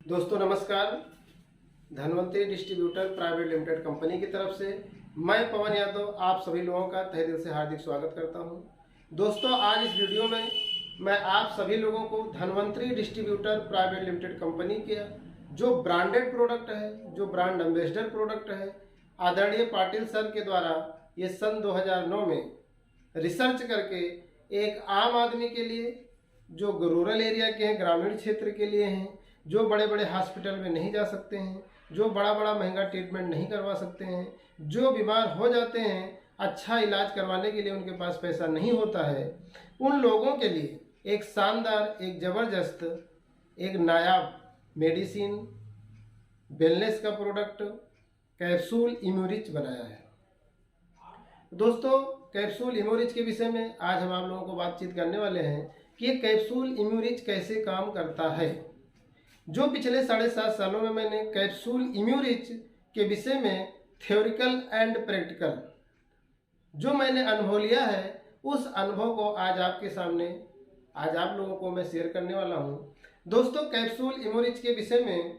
दोस्तों नमस्कार। Dhanvantari distributor private limited company की तरफ से मैं पवन यादव आप सभी लोगों का तहे दिल से हार्दिक स्वागत करता हूं। दोस्तों आज इस वीडियो में मैं आप सभी लोगों को Dhanvantari distributor private limited company के जो ब्रांडेड प्रोडक्ट है, जो ब्रांड एम्बेसडर प्रोडक्ट है, आदरणीय पाटिल सर के द्वारा ये सन 2009 में रिसर्च करके एक आम आदमी के लिए, जो रूरल एरिया के हैं, ग्रामीण क्षेत्र के लिए हैं, जो बड़े बड़े हॉस्पिटल में नहीं जा सकते हैं, जो बड़ा बड़ा महंगा ट्रीटमेंट नहीं करवा सकते हैं, जो बीमार हो जाते हैं, अच्छा इलाज करवाने के लिए उनके पास पैसा नहीं होता है, उन लोगों के लिए एक शानदार, एक ज़बरदस्त, एक नायाब मेडिसिन वेलनेस का प्रोडक्ट कैप्सूल इम्यूरिच बनाया है। दोस्तों कैप्सूल इम्यूरिच के विषय में आज हम आप लोगों को बातचीत करने वाले हैं कि ये कैप्सूल इम्यूरिच कैसे काम करता है। जो पिछले 7.5 सालों में मैंने कैप्सूल इम्यूरिच के विषय में थ्योरिकल एंड प्रैक्टिकल जो मैंने अनुभव लिया है, उस अनुभव को आज आपके सामने, आज आप लोगों को मैं शेयर करने वाला हूँ। दोस्तों कैप्सूल इम्यूरिच के विषय में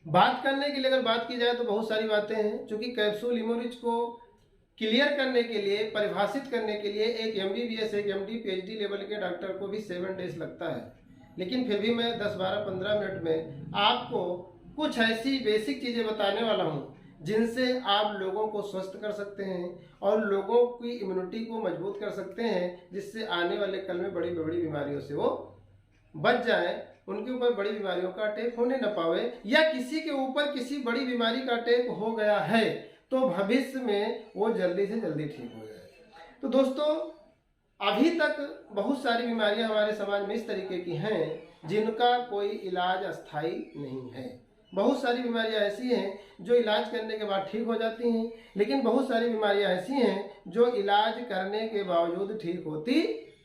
बात करने के लिए अगर बात की जाए तो बहुत सारी बातें हैं, क्योंकि कैप्सूल इम्यूरिच को क्लियर करने के लिए, परिभाषित करने के लिए एक MBBS, एक MD, PhD लेवल के डॉक्टर को भी 7 डेज लगता है। लेकिन फिर भी मैं 10, 12, 15 मिनट में आपको कुछ ऐसी बेसिक चीज़ें बताने वाला हूँ जिनसे आप लोगों को स्वस्थ कर सकते हैं और लोगों की इम्यूनिटी को मजबूत कर सकते हैं, जिससे आने वाले कल में बड़ी बड़ी बीमारियों से वो बच जाए, उनके ऊपर बड़ी बीमारियों का अटैक होने न पावे, या किसी के ऊपर किसी बड़ी बीमारी का अटैक हो गया है तो भविष्य में वो जल्दी से जल्दी ठीक हो जाए। तो दोस्तों अभी तक बहुत सारी बीमारियां हमारे समाज में इस तरीके की हैं जिनका कोई इलाज अस्थाई नहीं है। बहुत सारी बीमारियां ऐसी हैं जो इलाज करने के बाद ठीक हो जाती हैं, लेकिन बहुत सारी बीमारियां ऐसी हैं जो इलाज करने के बावजूद ठीक होती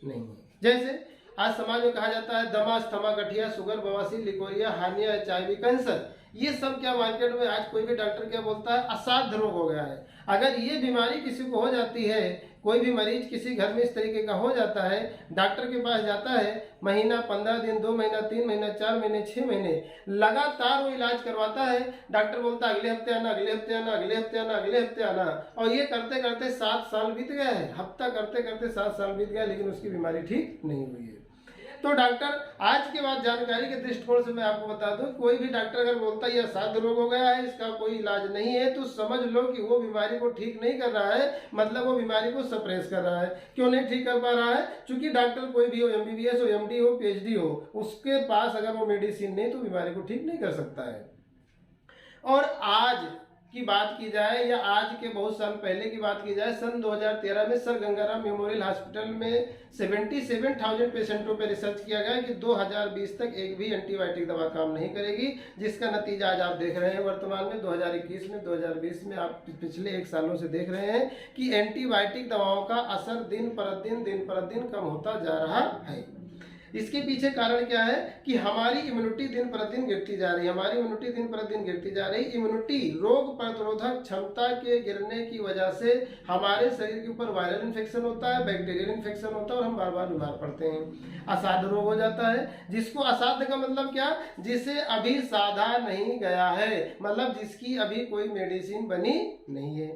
नहीं है। जैसे आज समाज में कहा जाता है दमा, अस्थमा, गठिया, शुगर, बवासीर, लिकोरिया, हार्निया, HIV, कैंसर, ये सब क्या मार्केट में आज कोई भी डॉक्टर क्या बोलता है, असाध्य रोग हो गया है। अगर ये बीमारी किसी को हो जाती है, कोई भी मरीज किसी घर में इस तरीके का हो जाता है, डॉक्टर के पास जाता है, महीना, 15 दिन, 2 महीना, 3 महीना, 4 महीने, 6 महीने लगातार वो इलाज करवाता है। डॉक्टर बोलता है अगले हफ्ते आना, अगले हफ्ते आना, अगले हफ्ते आना, अगले हफ्ते आना, और ये करते करते 7 साल बीत गए हैं। हफ्ता करते करते 7 साल बीत गया, लेकिन उसकी बीमारी ठीक नहीं हुई है। तो डॉक्टर आज के बाद जानकारी के दृष्टिकोण से मैं आपको बता दूं, कोई भी डॉक्टर अगर बोलता है यह असाध्य रोग हो गया है, इसका कोई इलाज नहीं है, तो समझ लो कि वो बीमारी को ठीक नहीं कर रहा है, मतलब वो बीमारी को सप्रेस कर रहा है। क्यों नहीं ठीक कर पा रहा है? क्योंकि डॉक्टर कोई भी हो, MBBS हो, MD हो, PhD हो, उसके पास अगर वो मेडिसिन नहीं तो बीमारी को ठीक नहीं कर सकता है। और आज की बात की जाए या आज के बहुत साल पहले की बात की जाए, सन 2013 में सर गंगाराम मेमोरियल हॉस्पिटल में 77,000 पेशेंटों पर रिसर्च किया गया कि 2020 तक एक भी एंटीबायोटिक दवा काम नहीं करेगी, जिसका नतीजा आज आप देख रहे हैं। वर्तमान में 2021 में, 2020 में आप पिछले 1 सालों से देख रहे हैं कि एंटीबायोटिक दवाओं का असर दिन पर दिन कम होता जा रहा है। इसके पीछे कारण क्या है कि हमारी इम्यूनिटी दिन प्रतिदिन गिरती जा रही है, हमारी इम्यूनिटी दिन प्रतिदिन गिरती जा रही। इम्यूनिटी, रोग प्रतिरोधक क्षमता के गिरने की वजह से हमारे शरीर के ऊपर वायरल इन्फेक्शन होता है, बैक्टीरियल इन्फेक्शन होता है और हम बार बार बीमार पड़ते हैं। असाध्य रोग हो जाता है, जिसको असाध्य का मतलब क्या, जिसे अभी साधा नहीं गया है, मतलब जिसकी अभी कोई मेडिसिन बनी नहीं है।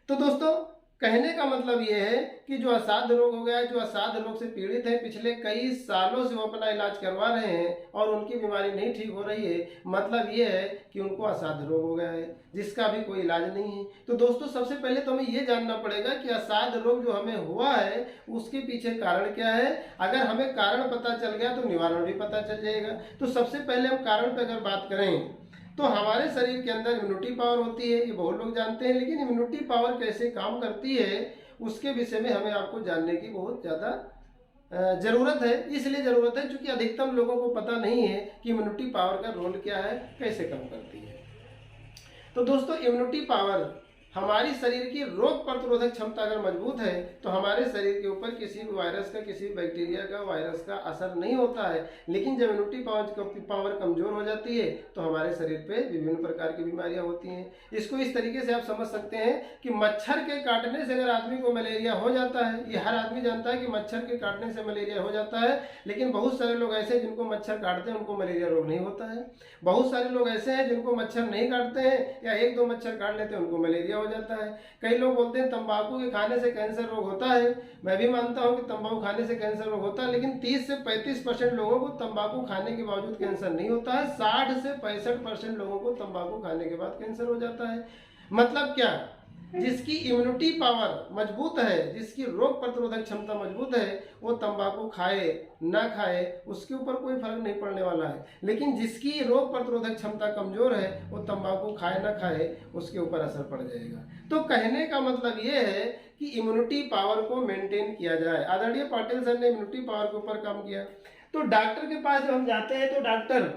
तो दोस्तों कहने का मतलब यह है कि जो असाध्य रोग हो गया है, जो असाध्य रोग से पीड़ित है, पिछले कई सालों से वो अपना इलाज करवा रहे हैं और उनकी बीमारी नहीं ठीक हो रही है, मतलब ये है कि उनको असाध्य रोग हो गया है जिसका भी कोई इलाज नहीं है। तो दोस्तों सबसे पहले तो हमें ये जानना पड़ेगा कि असाध्य रोग जो हमें हुआ है उसके पीछे कारण क्या है। अगर हमें कारण पता चल गया तो निवारण भी पता चल जाएगा। तो सबसे पहले हम कारण पर अगर बात करें तो हमारे शरीर के अंदर इम्यूनिटी पावर होती है, ये बहुत लोग जानते हैं, लेकिन इम्यूनिटी पावर कैसे काम करती है उसके विषय में हमें आपको जानने की बहुत ज़्यादा ज़रूरत है। इसलिए ज़रूरत है क्योंकि अधिकतम लोगों को पता नहीं है कि इम्यूनिटी पावर का रोल क्या है, कैसे काम करती है। तो दोस्तों इम्यूनिटी पावर हमारी शरीर की रोग प्रतिरोधक क्षमता अगर मजबूत है तो हमारे शरीर के ऊपर किसी भी वायरस का, किसी बैक्टीरिया का, वायरस का असर नहीं होता है। लेकिन जब इम्यूनिटी पावर कमजोर हो जाती है तो हमारे शरीर पे विभिन्न प्रकार की बीमारियां होती हैं। इसको इस तरीके से आप समझ सकते हैं कि मच्छर के काटने से अगर आदमी को मलेरिया हो जाता है, ये हर आदमी जानता है कि मच्छर के काटने से मलेरिया हो जाता है, लेकिन बहुत सारे लोग ऐसे जिनको मच्छर काटते हैं उनको मलेरिया रोग नहीं होता है। बहुत सारे लोग ऐसे हैं जिनको मच्छर नहीं काटते हैं या एक दो मच्छर काट लेते हैं उनको मलेरिया हो जाता है। कई लोग बोलते हैं तंबाकू के खाने से कैंसर रोग होता है। मैं भी मानता हूं कि तंबाकू खाने से कैंसर रोग होता है, लेकिन 30 से 35% लोगों को तंबाकू खाने के बावजूद कैंसर नहीं होता है। 60 से 65% लोगों को तंबाकू खाने के बाद कैंसर हो जाता है। मतलब क्या? जिसकी इम्यूनिटी पावर मजबूत है, जिसकी रोग प्रतिरोधक क्षमता मजबूत है, वो तंबाकू खाए ना खाए उसके ऊपर कोई फर्क नहीं पड़ने वाला है। लेकिन जिसकी रोग प्रतिरोधक क्षमता कमजोर है वो तंबाकू खाए ना खाए उसके ऊपर असर पड़ जाएगा। तो कहने का मतलब ये है कि इम्यूनिटी पावर को मेंटेन किया जाए। आदरणीय पाटिल सर ने इम्यूनिटी पावर के ऊपर काम किया। तो डॉक्टर के पास जब हम जाते हैं तो डॉक्टर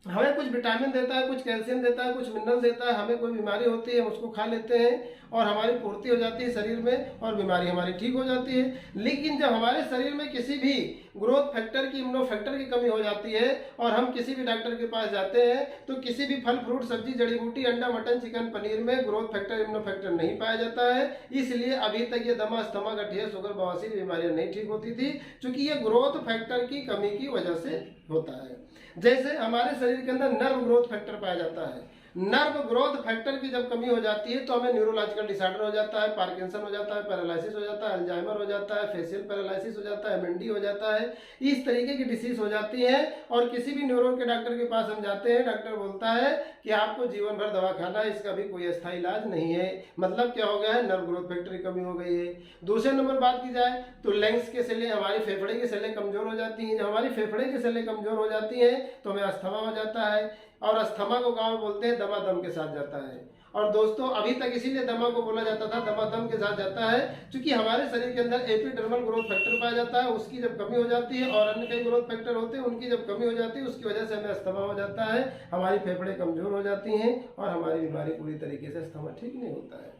हमें कुछ विटामिन देता है, कुछ कैल्शियम देता है, कुछ मिनरल देता है। हमें कोई बीमारी होती है हम उसको खा लेते हैं और हमारी पूर्ति हो जाती है शरीर में और बीमारी हमारी ठीक हो जाती है। लेकिन जब हमारे शरीर में किसी भी ग्रोथ फैक्टर की, इम्यूनो फैक्टर की कमी हो जाती है और हम किसी भी डॉक्टर के पास जाते हैं तो किसी भी फल, फ्रूट, सब्जी, जड़ी बूटी, अंडा, मटन, चिकन, पनीर में ग्रोथ फैक्टर, इम्यूनो फैक्टर नहीं पाया जाता है। इसलिए अभी तक ये दमा, अस्थमा, गठिया, शुगर, बवासीर बीमारियां नहीं ठीक होती थी, क्योंकि ये ग्रोथ फैक्टर की कमी की वजह से होता है। जैसे हमारे शरीर के अंदर नर्व ग्रोथ फैक्टर पाया जाता है। नर्व ग्रोथ फैक्टर की जब कमी हो जाती है तो हमें न्यूरोलॉजिकल डिसऑर्डर हो जाता है, पार्किंसन हो जाता है, पैरालिसिस हो जाता है, अल्जाइमर हो जाता है, फेशियल पैरालिसिस हो जाता है, एमएनडी हो जाता है। इस तरीके की डिसीज हो जाती है और किसी भी न्यूरो के डॉक्टर के पास हम जाते हैं, डॉक्टर बोलता है कि आपको जीवन भर दवा खाना है, इसका भी कोई अस्थायी इलाज नहीं है। मतलब क्या हो गया है? नर्व ग्रोथ फैक्टर की कमी हो गई है। दूसरे नंबर बात की जाए तो लंग्स के सेलें, हमारी फेफड़े की सेलें कमजोर हो जाती हैं। जब हमारी फेफड़े की सेलें कमजोर हो जाती हैं तो हमें अस्थमा हो जाता है और अस्थमा को गाँव में बोलते हैं दमा दम के साथ जाता है। और दोस्तों अभी तक इसीलिए दमा को बोला जाता था दमा दम के साथ जाता है क्योंकि हमारे शरीर के अंदर एपिडर्मल ग्रोथ फैक्टर पाया जाता है, उसकी जब कमी हो जाती है और अन्य कई ग्रोथ फैक्टर होते हैं उनकी जब कमी हो जाती है उसकी वजह से हमें अस्थमा हो जाता है, हमारी फेफड़े कमजोर हो जाती हैं और हमारी बीमारी पूरी तरीके से अस्थमा ठीक नहीं होता है।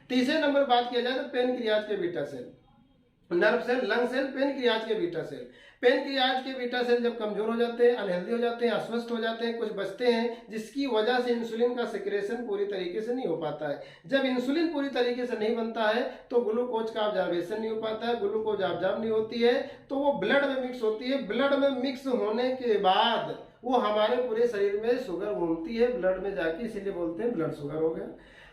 तीसरे नंबर बात किया जाए तो पेनक्रियाज के beta cell, nerve cell, lung cell, pancreas के बीटा सेल। पेनक्रियाज के बीटा सेल जब कमजोर हो जाते हैं, अनहेल्दी हो जाते हैं, अस्वस्थ हो जाते हैं, कुछ बचते हैं, जिसकी वजह से इंसुलिन का सिक्रेशन पूरी तरीके से नहीं हो पाता है। जब इंसुलिन पूरी तरीके से नहीं बनता है तो ग्लूकोज का ऑब्जर्वेशन नहीं हो पाता है, ग्लूकोज ऑब्जर्व नहीं होती है तो वो ब्लड में मिक्स होती है। ब्लड में मिक्स होने के बाद वो हमारे पूरे शरीर में शुगर घूमती है ब्लड में जाके, इसीलिए बोलते हैं ब्लड शुगर हो गया।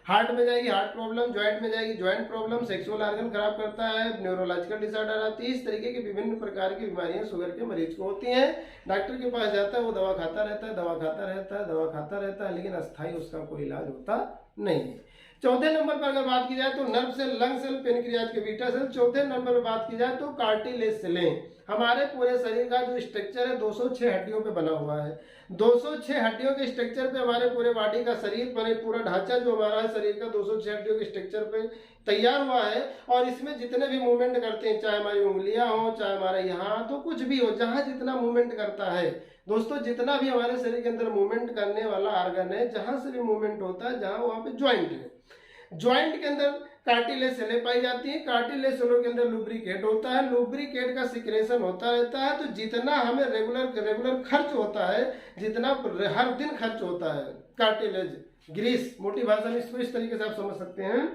हार्ट में जाएगी हार्ट प्रॉब्लम, ज्वाइंट में जाएगी ज्वाइंट प्रॉब्लम, सेक्सुअल ऑर्गन खराब करता है, न्यूरोलॉजिकल डिसऑर्डर आती है। इस तरीके की विभिन्न प्रकार की बीमारियां शुगर के मरीज को होती हैं। डॉक्टर के पास जाता है, वो दवा खाता रहता है, दवा खाता रहता है, दवा खाता रहता है, लेकिन अस्थायी उसका कोई इलाज होता नहीं है। चौथे नंबर पर अगर बात की जाए तो nerve cell, lung cell, pancreas के बीटा सेल। चौथे नंबर पर बात की जाए तो कार्टिलेज सेलें। हमारे पूरे शरीर का जो स्ट्रक्चर है 206 हड्डियों पे बना हुआ है। 206 हड्डियों के स्ट्रक्चर पे हमारे पूरे बॉडी का शरीर बने, पूरा ढांचा जो हमारा है शरीर का 206 हड्डियों के स्ट्रक्चर पे तैयार हुआ है। और इसमें जितने भी मूवमेंट करते हैं, चाहे हमारी उंगलियां हो, चाहे हमारे यहाँ तो कुछ भी हो, जहां जितना मूवमेंट करता है दोस्तों, जितना भी हमारे शरीर के अंदर मूवमेंट करने वाला ऑर्गन है, जहां से भी मूवमेंट होता है, जहां वहां पे ज्वाइंट है। ज्वाइंट के अंदर कार्टिलेज सेलें पाई जाती हैं। कार्टिलेज सेलों के अंदर लुब्रिकेट होता है, लुब्रिकेट का सिक्रेशन होता रहता है। तो जितना हमें रेगुलर खर्च होता है, जितना हर दिन खर्च होता है कार्टिलेज ग्रीस, मोटी भाषा में इसको इस तरीके से आप समझ सकते हैं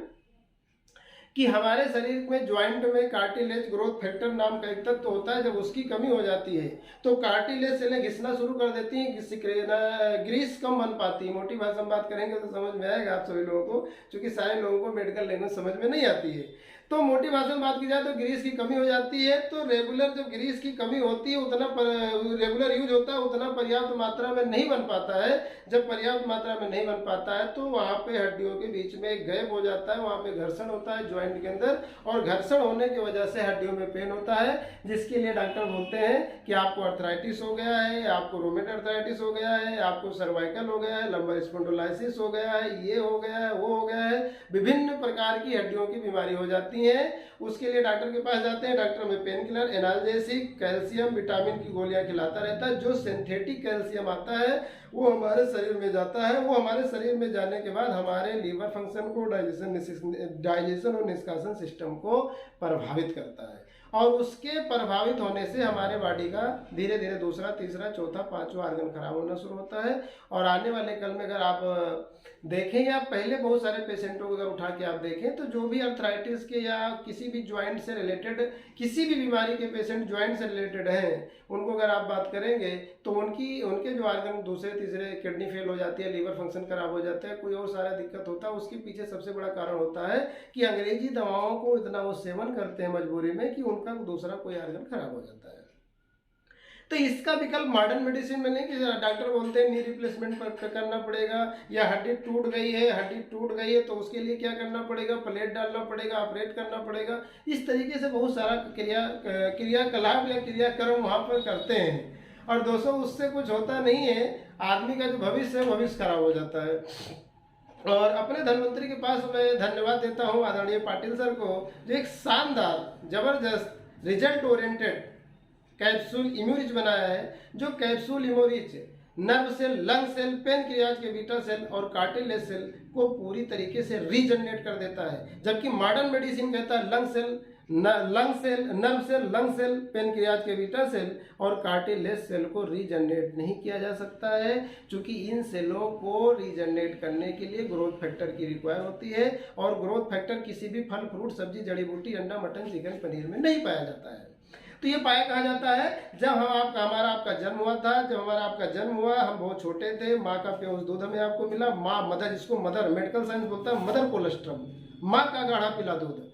कि हमारे शरीर में ज्वाइंट में कार्टिलेज ग्रोथ फैक्टर नाम का एक तत्व होता है। जब उसकी कमी हो जाती है तो कार्टिलेज सेलें घिसना शुरू कर देती हैं, ग्रीस कम बन पाती है। मोटी भाषा में बात करेंगे तो समझ में आएगा आप सभी लोगों को, क्योंकि सारे लोगों को मेडिकल लैंग्वेज समझ में नहीं आती है। तो मोटी भाषा में बात की जाए तो ग्रीस की कमी हो जाती है। तो रेगुलर जब ग्रीस की कमी होती है, उतना रेगुलर यूज होता है, उतना पर्याप्त मात्रा में नहीं बन पाता है। जब पर्याप्त मात्रा में नहीं बन पाता है तो वहाँ पे हड्डियों के बीच में एक गैप हो जाता है, वहाँ पे घर्षण होता है ज्वाइंट के अंदर, और घर्षण होने की वजह से हड्डियों में पेन होता है, जिसके लिए डॉक्टर बोलते हैं कि आपको अर्थराइटिस हो गया है, आपको रोमेटॉइड अर्थराइटिस हो गया है, आपको सर्वाइकल हो गया है, लंबर स्पॉन्डिलोलाइसिस हो गया है, ये हो गया है, वो हो गया है। विभिन्न प्रकार की हड्डियों की बीमारी हो जाती भी हैं उसके लिए डॉक्टर के पास जाते हैं, डॉक्टर हमें pain killer, analgesic, calcium, vitamin की गोलियां खिलाता रहता है। जो सिंथेटिक कैल्शियम आता है वो हमारे शरीर में जाता है, वो हमारे शरीर में जाने के बाद हमारे लीवर फंक्शन को, डाइजेशन और निष्कासन सिस्टम को प्रभावित करता है, और उसके प्रभावित होने से हमारे बॉडी का धीरे धीरे दूसरा, तीसरा, चौथा, पांचवा ऑर्गन खराब होना शुरू होता है। और आने वाले कल में अगर आप देखें या पहले बहुत सारे पेशेंटों को अगर उठा के आप देखें तो जो भी अर्थराइटिस के या किसी भी ज्वाइंट से रिलेटेड, किसी भी बीमारी के पेशेंट ज्वाइंट से रिलेटेड हैं, उनको अगर आप बात करेंगे तो उनके जो ऑर्गन दूसरे तीसरे, किडनी फेल हो जाती है, लीवर फंक्शन खराब हो जाता है, कोई और सारा दिक्कत होता है, उसके पीछे सबसे बड़ा कारण होता है कि अंग्रेजी दवाओं को इतना वो सेवन करते हैं मजबूरी में कि उनका दूसरा कोई ऑर्गन खराब हो जाता है। तो इसका विकल्प मॉडर्न मेडिसिन में नहीं कि डॉक्टर बोलते हैं नी रिप्लेसमेंट करना पड़ेगा, या हड्डी टूट गई है तो उसके लिए क्या करना पड़ेगा, प्लेट डालना पड़ेगा, ऑपरेट करना पड़ेगा। इस तरीके से बहुत सारा क्रियाकलाप या क्रियाक्रम वहाँ पर करते हैं, और दोस्तों उससे कुछ होता नहीं है, आदमी का जो भविष्य है भविष्य खराब हो जाता है। और अपने धन्वंतरी के पास मैं धन्यवाद देता हूँ आदरणीय पाटिल सर को, जो एक शानदार, जबरदस्त, रिजल्ट ओरिएंटेड कैप्सूल इम्यूरिच बनाया है। जो कैप्सूल इम्यूरिच nerve cell, lung cell, pancreas के बीटा सेल और कार्टिलेज सेल को पूरी तरीके से रीजनरेट कर देता है, जबकि मॉडर्न मेडिसिन कहता है nerve cell, lung cell, pancreas के बीटा सेल और कार्टिलेज सेल को रीजनरेट नहीं किया जा सकता है, क्योंकि इन सेलों को रीजनरेट करने के लिए ग्रोथ फैक्टर की रिक्वायर होती है, और ग्रोथ फैक्टर किसी भी फल, फ्रूट, सब्जी, जड़ी बूटी, अंडा, मटन, चिकन, पनीर में नहीं पाया जाता है। तो ये पाया कहा जाता है जब हमारा आपका जन्म हुआ था, जब हमारा आपका जन्म हुआ, हम बहुत छोटे थे, माँ का प्योर दूध हमें आपको मिला, माँ मदर, जिसको मदर मेडिकल साइंस बोलता है मदर कोलेस्ट्रम, माँ का गाढ़ा पीला दूध,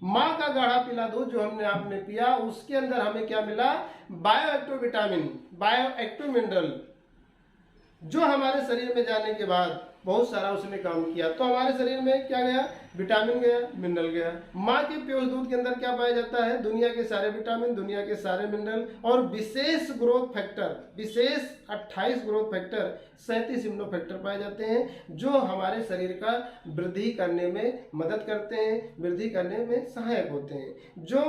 माँ का गाढ़ा पीला दूध जो हमने आपने पिया, उसके अंदर हमें क्या मिला, बायोएक्टिव विटामिन, बायोएक्टिव मिनरल, जो हमारे शरीर में जाने के बाद बहुत सारा उसने काम किया। तो हमारे शरीर में क्या गया, विटामिन गया, मिनरल गया। माँ के प्योर दूध के अंदर क्या पाया जाता है, दुनिया के सारे विटामिन, दुनिया के सारे मिनरल और विशेष ग्रोथ फैक्टर, विशेष 28 ग्रोथ फैक्टर, 37 इम्यूनो फैक्टर पाए जाते हैं, जो हमारे शरीर का वृद्धि करने में मदद करते हैं, वृद्धि करने में सहायक होते हैं, जो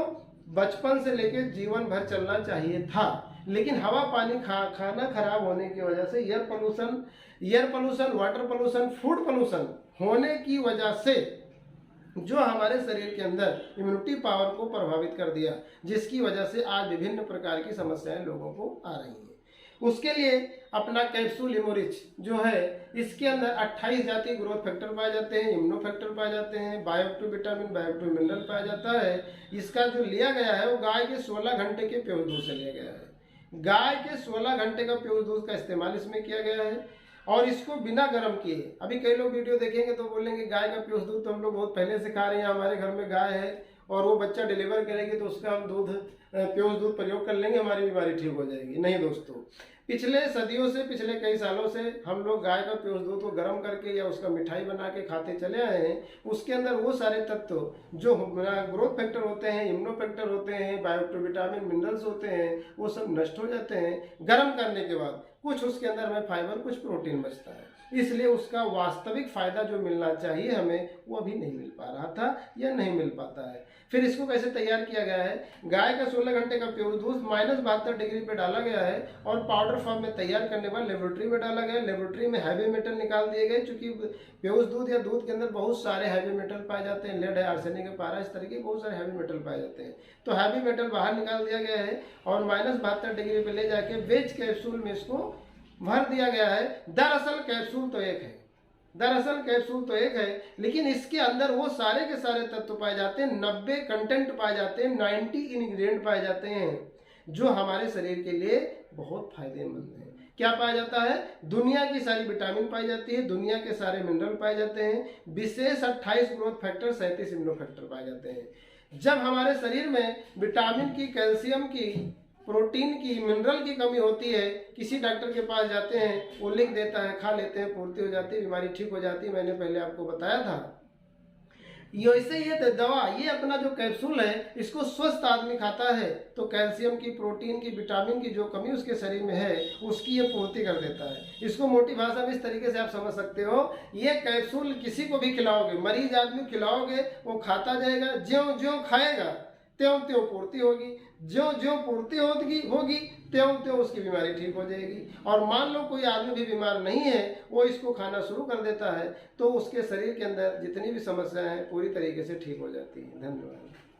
बचपन से लेकर जीवन भर चलना चाहिए था। लेकिन हवा, पानी, खाना खराब होने की वजह से, air pollution, water pollution, food pollution होने की वजह से जो हमारे शरीर के अंदर इम्यूनिटी पावर को प्रभावित कर दिया, जिसकी वजह से आज विभिन्न प्रकार की समस्याएं लोगों को आ रही हैं। उसके लिए अपना कैप्सूल इम्यूरिच जो है, इसके अंदर 28 जातीय ग्रोथ फैक्टर पाए जाते हैं, इम्यूनो फैक्टर पाए जाते हैं, बायोएक्टिव विटामिन, बायोएक्टिव मिनरल पाया जाता है। इसका जो लिया गया है वो गाय के 16 घंटे के प्योर दूध से लिया गया है। गाय के 16 घंटे का प्योर दूध का इस्तेमाल इसमें किया गया है, और इसको बिना गर्म किए। अभी कई लोग वीडियो देखेंगे तो बोलेंगे गाय का प्योर दूध तो हम लोग बहुत पहले से खा रहे हैं, हमारे घर में गाय है और वो बच्चा डिलीवर करेगी तो उसका हम प्योर दूध प्रयोग कर लेंगे, हमारी बीमारी ठीक हो जाएगी। नहीं दोस्तों, पिछले सदियों से, पिछले कई सालों से हम लोग गाय का प्योर दूध को गर्म करके या उसका मिठाई बना के खाते चले आए हैं। उसके अंदर वो सारे तत्व जो ग्रोथ फैक्टर होते हैं, इम्यूनो फैक्टर होते हैं, बायोएक्टिव विटामिन, मिनरल्स होते हैं, वो सब नष्ट हो जाते हैं गर्म करने के बाद। कुछ उसके अंदर में फाइबर, कुछ प्रोटीन बचता है, इसलिए उसका वास्तविक फायदा जो मिलना चाहिए हमें वो अभी नहीं मिल पा रहा था या नहीं मिल पाता है। फिर इसको कैसे तैयार किया गया है, गाय का 16 घंटे का प्योर दूध -72 डिग्री पे डाला गया है और पाउडर फॉर्म में तैयार करने के बाद लेबोरेटरी में डाला गया। लेबोरेटरी में हैवी मेटल निकाल दिए गए, क्योंकि प्योर दूध या दूध के अंदर बहुत सारे हैवी मेटल पाए जाते हैं, लेड है, आर्सेनिक है, पारा, इस तरीके बहुत सारे हैवी मेटल पाए जाते हैं। तो हैवी मेटल बाहर निकाल दिया गया है और -72 डिग्री पे ले जाके वेज कैप्सूल में इसको भर दिया गया है। दरअसल कैप्सूल तो एक है, लेकिन इसके अंदर वो सारे के सारे तत्व पाए जाते हैं, 90 कंटेंट पाए जाते हैं, 90 इंग्रेडिएंट पाए जाते हैं, जो हमारे शरीर के लिए बहुत फायदेमंद है। क्या पाया जाता है, दुनिया की सारी विटामिन पाई जाती है, दुनिया के सारे मिनरल पाए जाते हैं, विशेष 28 ग्रोथ फैक्टर, 37 इम्यूनो फैक्टर पाए जाते हैं। जब हमारे शरीर में विटामिन की, कैल्शियम की, प्रोटीन की, मिनरल की कमी होती है, किसी डॉक्टर के पास जाते हैं, वो लिख देता है, खा लेते हैं, पूर्ति हो जाती है, बीमारी ठीक हो जाती है। मैंने पहले आपको बताया था। वैसे ये दवा, ये अपना जो कैप्सूल है, इसको स्वस्थ आदमी खाता है तो कैल्शियम की, प्रोटीन की, विटामिन की जो कमी उसके शरीर में है उसकी ये पूर्ति कर देता है। इसको मोटी भाषा में इस तरीके से आप समझ सकते हो, ये कैप्सूल किसी को भी खिलाओगे, मरीज आदमी खिलाओगे, वो खाता जाएगा, ज्यों ज्यों खाएगा त्यों त्यों पूर्ति होगी, ज्यों ज्यों पूर्ति होगी त्यों त्यों उसकी बीमारी ठीक हो जाएगी। और मान लो कोई आदमी भी बीमार नहीं है, वो इसको खाना शुरू कर देता है तो उसके शरीर के अंदर जितनी भी समस्याएं हैं पूरी तरीके से ठीक हो जाती हैं। धन्यवाद।